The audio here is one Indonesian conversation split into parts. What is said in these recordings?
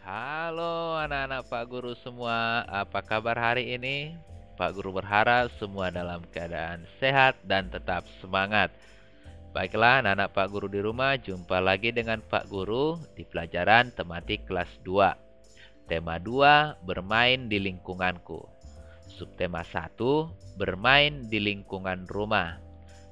Halo anak-anak Pak Guru semua, apa kabar hari ini? Pak Guru berharap semua dalam keadaan sehat dan tetap semangat. Baiklah anak-anak Pak Guru di rumah, jumpa lagi dengan Pak Guru di pelajaran tematik kelas 2. Tema 2, bermain di lingkunganku. Subtema 1, bermain di lingkungan rumah.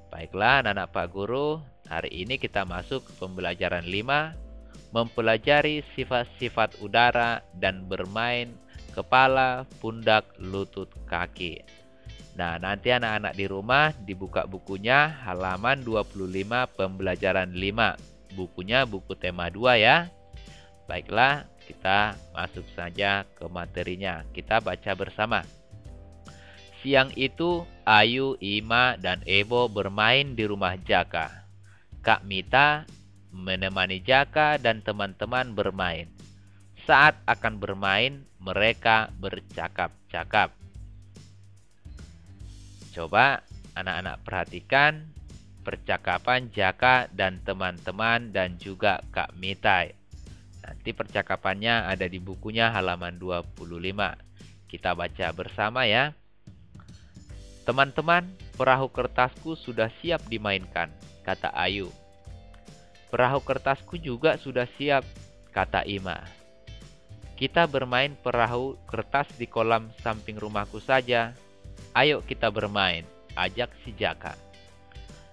Baiklah anak-anak Pak Guru, hari ini kita masuk ke pembelajaran 5, mempelajari sifat-sifat udara dan bermain kepala, pundak, lutut, kaki. Nah, nanti anak-anak di rumah dibuka bukunya halaman 25 pembelajaran 5. Bukunya buku tema 2 ya. Baiklah, kita masuk saja ke materinya. Kita baca bersama. Siang itu, Ayu, Ima, dan Ebo bermain di rumah Jaka. Kak Mita menemani Jaka dan teman-teman bermain. Saat akan bermain, mereka bercakap-cakap. Coba anak-anak perhatikan percakapan Jaka dan teman-teman dan juga Kak Mita. Nanti percakapannya ada di bukunya halaman 25. Kita baca bersama ya. Teman-teman, perahu kertasku sudah siap dimainkan, kata Ayu. Perahu kertasku juga sudah siap, kata Ima. Kita bermain perahu kertas di kolam samping rumahku saja. Ayo kita bermain, ajak si Jaka.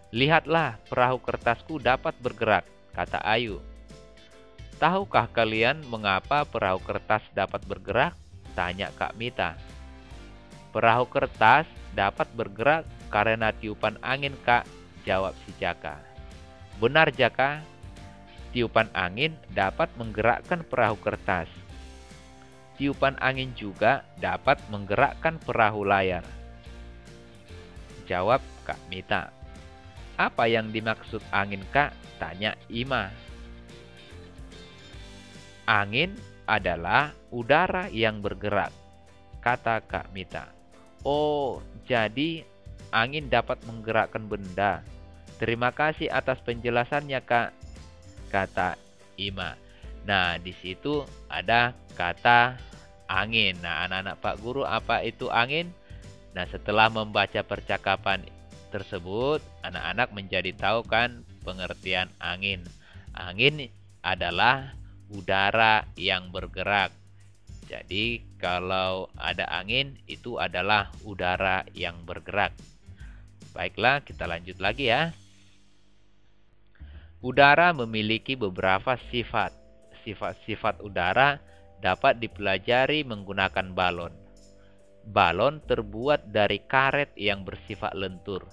Lihatlah, perahu kertasku dapat bergerak, kata Ayu. Tahukah kalian mengapa perahu kertas dapat bergerak? Tanya Kak Mita. Perahu kertas dapat bergerak karena tiupan angin, Kak, jawab si Jaka. Benar, Jaka. Tiupan angin dapat menggerakkan perahu kertas. Tiupan angin juga dapat menggerakkan perahu layar, jawab Kak Mita. Apa yang dimaksud angin, Kak? Tanya Ima. Angin adalah udara yang bergerak, kata Kak Mita. Oh, jadi angin dapat menggerakkan benda. Terima kasih atas penjelasannya, Kak, kata Ima. Nah, di situ ada kata angin. Nah, anak-anak Pak Guru, apa itu angin? Nah, setelah membaca percakapan tersebut, anak-anak menjadi tahu kan pengertian angin. Angin adalah udara yang bergerak. Jadi, kalau ada angin, itu adalah udara yang bergerak. Baiklah, kita lanjut lagi ya. Udara memiliki beberapa sifat. Sifat-sifat udara dapat dipelajari menggunakan balon. Balon terbuat dari karet yang bersifat lentur.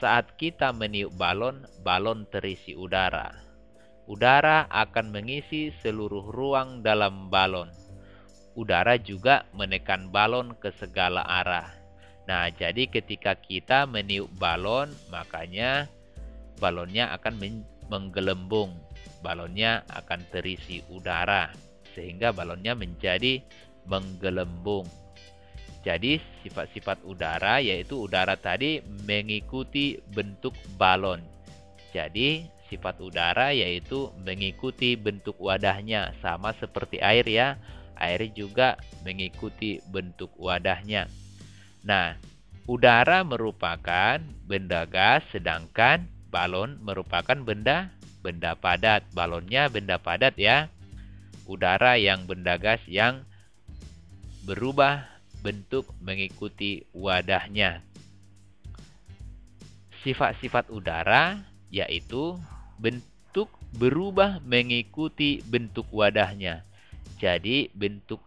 Saat kita meniup balon, balon terisi udara. Udara akan mengisi seluruh ruang dalam balon. Udara juga menekan balon ke segala arah. Nah, jadi ketika kita meniup balon, makanya balonnya akan menggelembung. Balonnya akan terisi udara, sehingga balonnya menjadi menggelembung. Jadi, sifat-sifat udara yaitu udara tadi mengikuti bentuk balon. Jadi, sifat udara yaitu mengikuti bentuk wadahnya, sama seperti air ya. Air juga mengikuti bentuk wadahnya. Nah, udara merupakan benda gas, sedangkan balon merupakan benda padat. Balonnya benda padat ya. Udara yang benda gas yang berubah bentuk mengikuti wadahnya. Sifat-sifat udara yaitu bentuk berubah mengikuti bentuk wadahnya. Jadi bentuk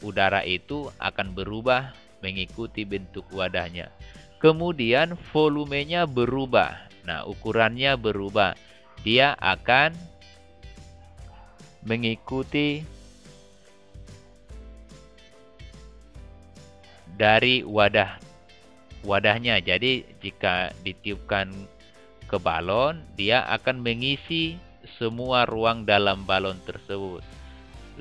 udara itu akan berubah mengikuti bentuk wadahnya. Kemudian volumenya berubah. Nah, ukurannya berubah. Dia akan mengikuti dari wadahnya. Jadi jika ditiupkan ke balon, dia akan mengisi semua ruang dalam balon tersebut.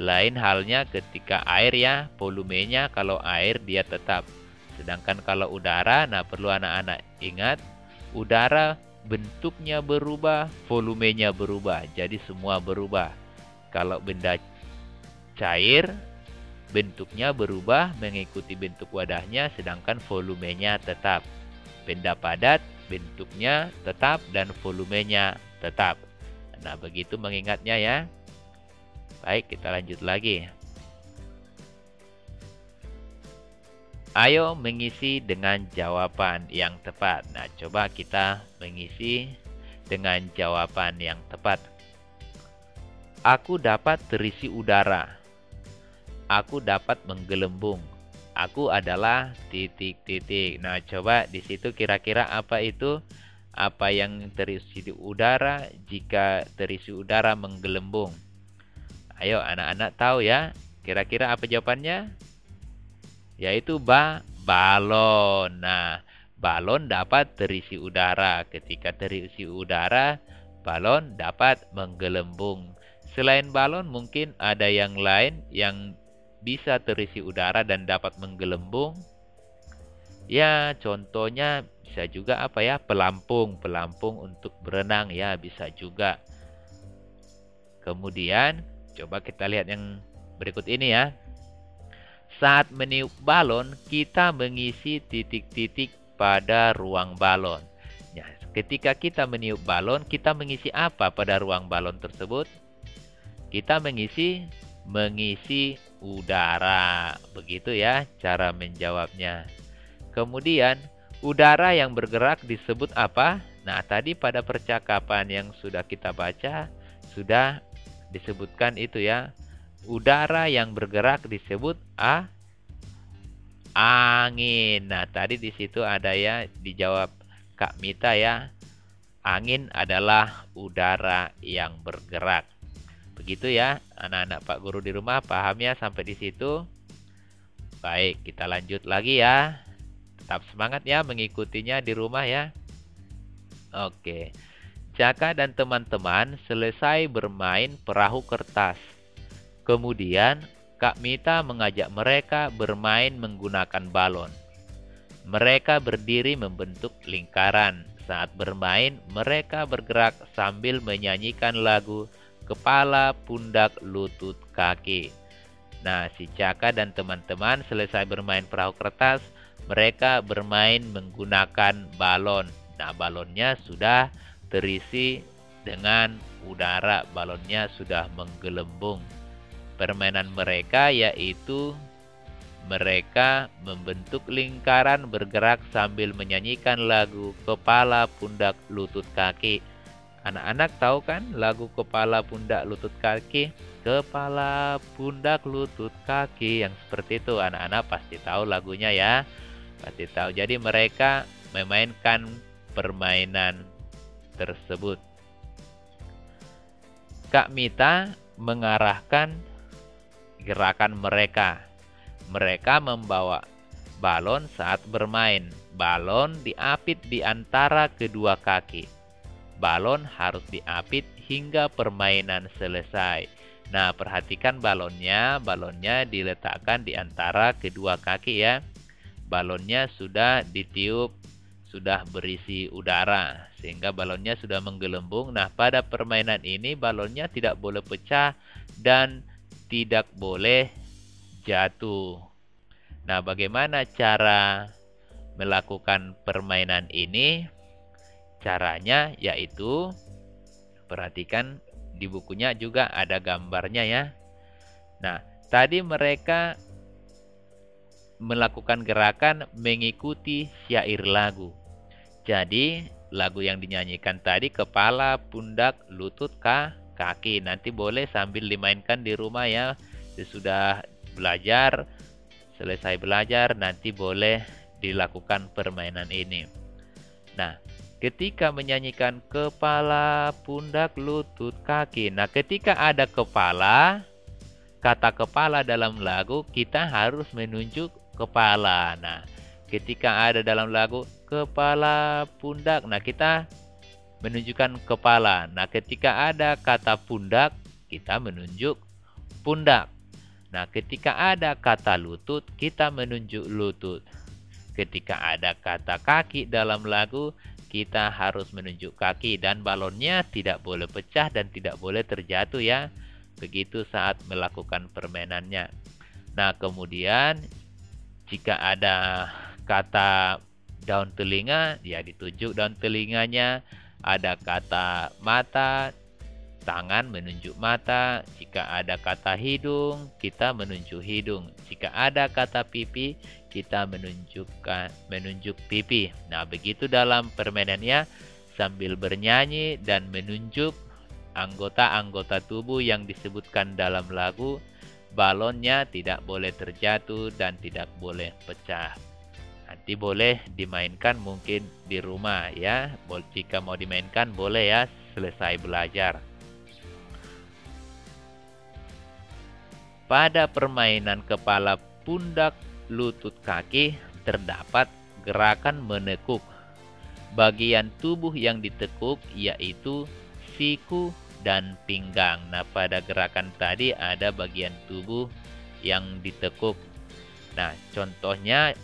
Lain halnya ketika air ya, volumenya kalau air dia tetap. Sedangkan kalau udara, nah perlu anak-anak ingat, udara bentuknya berubah, volumenya berubah. Jadi semua berubah. Kalau benda cair, bentuknya berubah mengikuti bentuk wadahnya, sedangkan volumenya tetap. Benda padat, bentuknya tetap dan volumenya tetap. Nah, begitu mengingatnya ya. Baik, kita lanjut lagi. Ayo mengisi dengan jawaban yang tepat. Nah, coba kita mengisi dengan jawaban yang tepat. Aku dapat terisi udara. Aku dapat menggelembung. Aku adalah titik-titik. Nah, coba di situ kira-kira apa itu? Apa yang terisi di udara jika terisi udara menggelembung? Ayo anak-anak tahu ya. Kira-kira apa jawabannya? Yaitu balon. Nah, balon dapat terisi udara. Ketika terisi udara, balon dapat menggelembung. Selain balon mungkin ada yang lain yang bisa terisi udara dan dapat menggelembung. Ya, contohnya bisa juga apa ya? Pelampung untuk berenang ya, bisa juga. Kemudian, coba kita lihat yang berikut ini ya. Saat meniup balon, kita mengisi titik-titik pada ruang balon. Ya, ketika kita meniup balon, kita mengisi apa pada ruang balon tersebut? Kita mengisi udara. Begitu ya cara menjawabnya. Kemudian, udara yang bergerak disebut apa? Nah, tadi pada percakapan yang sudah kita baca, sudah disebutkan itu ya. Udara yang bergerak disebut angin. Nah, tadi di situ ada ya, dijawab Kak Mita ya. Angin adalah udara yang bergerak. Begitu ya, anak-anak Pak Guru di rumah, paham ya sampai di situ? Baik, kita lanjut lagi ya. Tetap semangat ya mengikutinya di rumah ya. Oke. Caka dan teman-teman selesai bermain perahu kertas. Kemudian, Kak Mita mengajak mereka bermain menggunakan balon. Mereka berdiri membentuk lingkaran. Saat bermain, mereka bergerak sambil menyanyikan lagu kepala, pundak, lutut, kaki. Nah, si Caka dan teman-teman selesai bermain perahu kertas, mereka bermain menggunakan balon. Nah, balonnya sudah terisi dengan udara, balonnya sudah menggelembung. Permainan mereka yaitu mereka membentuk lingkaran bergerak sambil menyanyikan lagu kepala, pundak, lutut, kaki. Anak-anak tahu kan lagu kepala, pundak, lutut, kaki? Kepala, pundak, lutut, kaki. Yang seperti itu anak-anak pasti tahu lagunya ya. Pasti tahu. Jadi mereka memainkan permainan tersebut. Kak Mita mengarahkan gerakan mereka. Mereka membawa balon saat bermain. Balon diapit di antara kedua kaki. Balon harus diapit hingga permainan selesai. Nah, perhatikan balonnya diletakkan di antara kedua kaki ya. Balonnya sudah ditiup, sudah berisi udara, sehingga balonnya sudah menggelembung. Nah, pada permainan ini balonnya tidak boleh pecah dan tidak boleh jatuh. Nah, bagaimana cara melakukan permainan ini? Caranya yaitu, perhatikan di bukunya juga ada gambarnya ya. Nah, tadi mereka melakukan gerakan mengikuti syair lagu. Jadi, lagu yang dinyanyikan tadi kepala, pundak, lutut, kaki. Nanti boleh sambil dimainkan di rumah ya. Sesudah belajar, selesai belajar, nanti boleh dilakukan permainan ini. Nah, ketika menyanyikan kepala, pundak, lutut, kaki. Nah, ketika ada kepala, kata kepala dalam lagu, kita harus menunjuk kepala. Nah, ketika ada dalam lagu kepala, pundak, nah kita menunjukkan kepala. Nah, ketika ada kata pundak, kita menunjuk pundak. Nah, ketika ada kata lutut, kita menunjuk lutut. Ketika ada kata kaki dalam lagu, kita harus menunjuk kaki dan balonnya tidak boleh pecah dan tidak boleh terjatuh ya. begitu saat melakukan permainannya. Nah, kemudian jika ada kata daun telinga, ya ditunjuk daun telinganya. Ada kata mata, tangan menunjuk mata. Jika ada kata hidung, kita menunjuk hidung. Jika ada kata pipi, kita menunjuk pipi. Nah, begitu dalam permainannya sambil bernyanyi dan menunjuk anggota-anggota tubuh yang disebutkan dalam lagu. Balonnya tidak boleh terjatuh dan tidak boleh pecah. Nanti boleh dimainkan mungkin di rumah ya. Jika mau dimainkan boleh ya selesai belajar. Pada permainan kepala, pundak, lutut, kaki terdapat gerakan menekuk. Bagian tubuh yang ditekuk yaitu siku dan pinggang. Nah, pada gerakan tadi ada bagian tubuh yang ditekuk. Nah, contohnya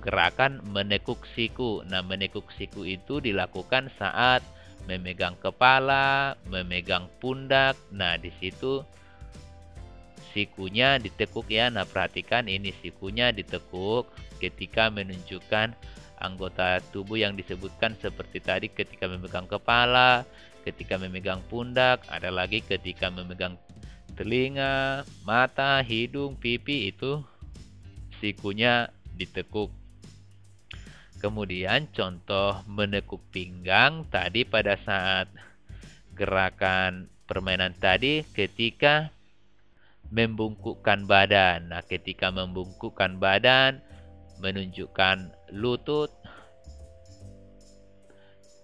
gerakan menekuk siku. Nah, menekuk siku itu dilakukan saat memegang kepala, memegang pundak. Nah, di situ sikunya ditekuk ya. Nah, perhatikan ini sikunya ditekuk ketika menunjukkan anggota tubuh yang disebutkan seperti tadi ketika memegang kepala, ketika memegang pundak, ada lagi ketika memegang telinga, mata, hidung, pipi, itu sikunya ditekuk. Kemudian contoh menekuk pinggang tadi pada saat gerakan permainan tadi ketika membungkukkan badan. Nah, ketika membungkukkan badan menunjukkan lutut,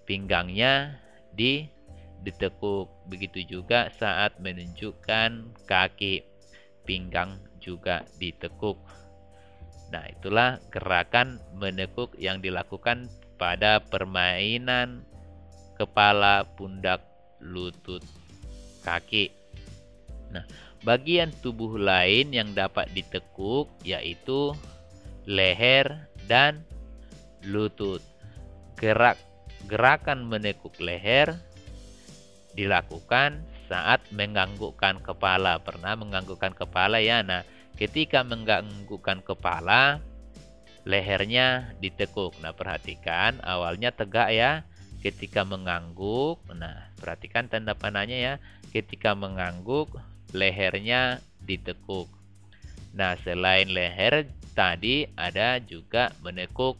pinggangnya ditekuk. Begitu juga saat menunjukkan kaki, pinggang juga ditekuk. Nah, itulah gerakan menekuk yang dilakukan pada permainan kepala, pundak, lutut, kaki. Nah, bagian tubuh lain yang dapat ditekuk yaitu leher dan lutut. Gerakan menekuk leher dilakukan saat menganggukkan kepala. Pernah menganggukkan kepala ya? Nah, ketika menganggukkan kepala, lehernya ditekuk. Nah, perhatikan awalnya tegak ya. Ketika mengangguk, nah perhatikan tanda panahnya ya. Ketika mengangguk, lehernya ditekuk. Nah, selain leher tadi ada juga menekuk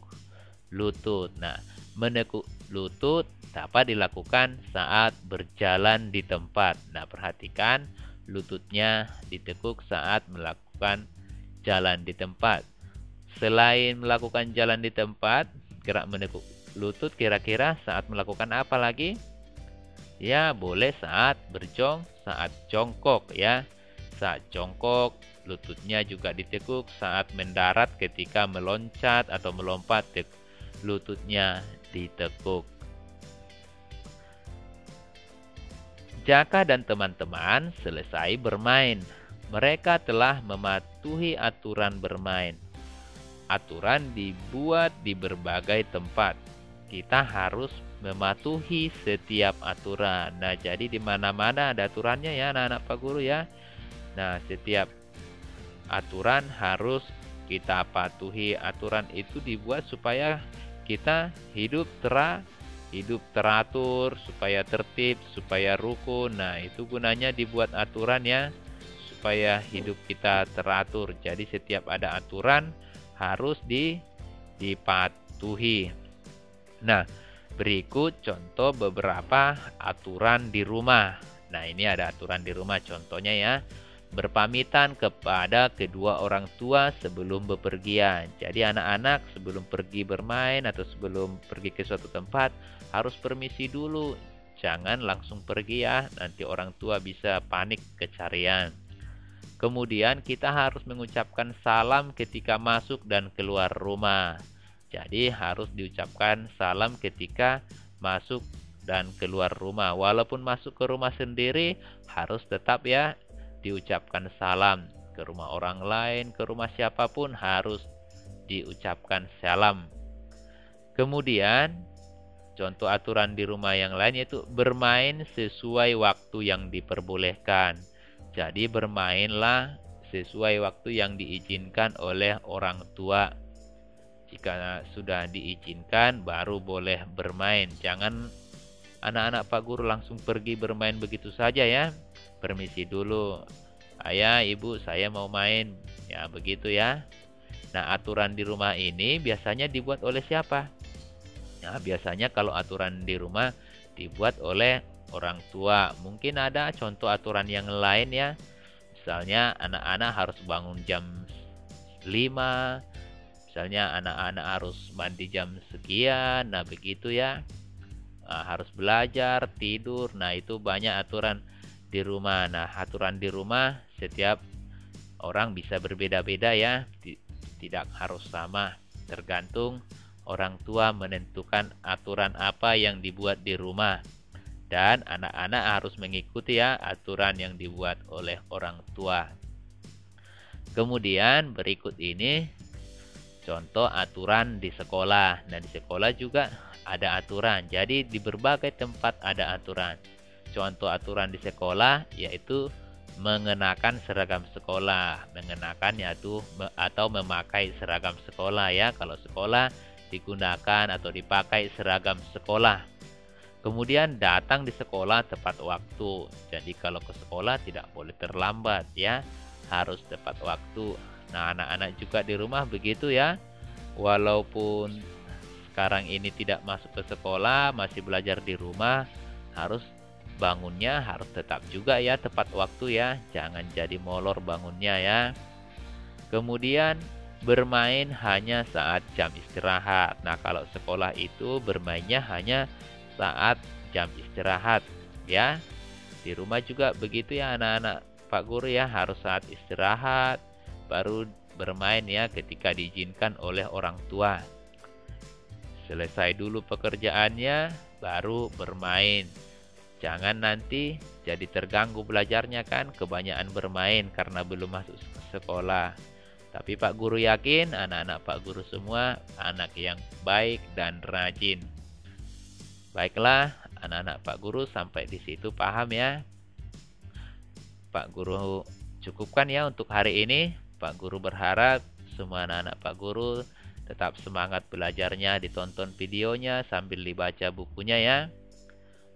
lutut. Nah, menekuk lutut dapat dilakukan saat berjalan di tempat. Nah, perhatikan lututnya ditekuk saat melakukan jalan di tempat. Selain melakukan jalan di tempat, gerak menekuk lutut kira-kira saat melakukan apa lagi? Ya, boleh saat saat jongkok ya. Saat jongkok, lututnya juga ditekuk. Saat mendarat ketika meloncat atau melompat, lututnya ditekuk. Jaka dan teman-teman selesai bermain. Mereka telah mematuhi aturan bermain. Aturan dibuat di berbagai tempat. Kita harus mematuhi setiap aturan. Nah, jadi di mana-mana ada aturannya ya, anak-anak Pak Guru ya. Nah, setiap aturan harus kita patuhi. Aturan itu dibuat supaya kita hidup teratur, supaya tertib, supaya rukun. Nah, itu gunanya dibuat aturan ya, supaya hidup kita teratur. Jadi setiap ada aturan harus dipatuhi. Nah, berikut contoh beberapa aturan di rumah. Nah, ini ada aturan di rumah contohnya ya. Berpamitan kepada kedua orang tua sebelum bepergian. Jadi anak-anak sebelum pergi bermain atau sebelum pergi ke suatu tempat harus permisi dulu. Jangan langsung pergi ya, nanti orang tua bisa panik kecarian. Kemudian kita harus mengucapkan salam ketika masuk dan keluar rumah. Jadi harus diucapkan salam ketika masuk dan keluar rumah. Walaupun masuk ke rumah sendiri harus tetap ya diucapkan salam. Ke rumah orang lain, ke rumah siapapun harus diucapkan salam. Kemudian contoh aturan di rumah yang lain yaitu bermain sesuai waktu yang diperbolehkan. Jadi bermainlah sesuai waktu yang diizinkan oleh orang tua. Jika sudah diizinkan baru boleh bermain. Jangan anak-anak Pak Guru langsung pergi bermain begitu saja ya. Permisi dulu. Ayah, ibu, saya mau main. Ya, begitu ya. Nah, aturan di rumah ini biasanya dibuat oleh siapa? Nah, biasanya kalau aturan di rumah dibuat oleh orang tua. Mungkin ada contoh aturan yang lain ya. Misalnya anak-anak harus bangun jam 5. Misalnya anak-anak harus mandi jam sekian. Nah, begitu ya. Nah, harus belajar, tidur. Nah, itu banyak aturan di rumah. Nah, aturan di rumah setiap orang bisa berbeda-beda ya. Tidak harus sama. Tergantung orang tua menentukan aturan apa yang dibuat di rumah. Dan anak-anak harus mengikuti ya aturan yang dibuat oleh orang tua. Kemudian berikut ini contoh aturan di sekolah. Nah, di sekolah juga ada aturan. Jadi di berbagai tempat ada aturan. Contoh aturan di sekolah yaitu mengenakan seragam sekolah. Mengenakan yaitu atau memakai seragam sekolah ya. Kalau sekolah digunakan atau dipakai seragam sekolah. Kemudian datang di sekolah tepat waktu. Jadi kalau ke sekolah tidak boleh terlambat ya. Harus tepat waktu. Nah, anak-anak juga di rumah begitu ya. Walaupun sekarang ini tidak masuk ke sekolah, masih belajar di rumah, harus bangunnya harus tetap juga ya tepat waktu ya. Jangan jadi molor bangunnya ya. Kemudian bermain hanya saat jam istirahat. Nah, kalau sekolah itu bermainnya hanya saat jam istirahat ya. Di rumah juga begitu ya anak-anak Pak Guru ya, harus saat istirahat baru bermain ya ketika diizinkan oleh orang tua. Selesai dulu pekerjaannya baru bermain. Jangan nanti jadi terganggu belajarnya kan, kebanyakan bermain karena belum masuk sekolah. Tapi Pak Guru yakin anak-anak Pak Guru semua anak yang baik dan rajin. Baiklah, anak-anak Pak Guru sampai di situ paham ya. Pak Guru cukupkan ya untuk hari ini. Pak Guru berharap semua anak-anak Pak Guru tetap semangat belajarnya, ditonton videonya sambil dibaca bukunya ya.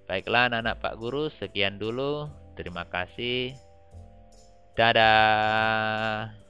Baiklah anak-anak Pak Guru, sekian dulu. Terima kasih. Dadah.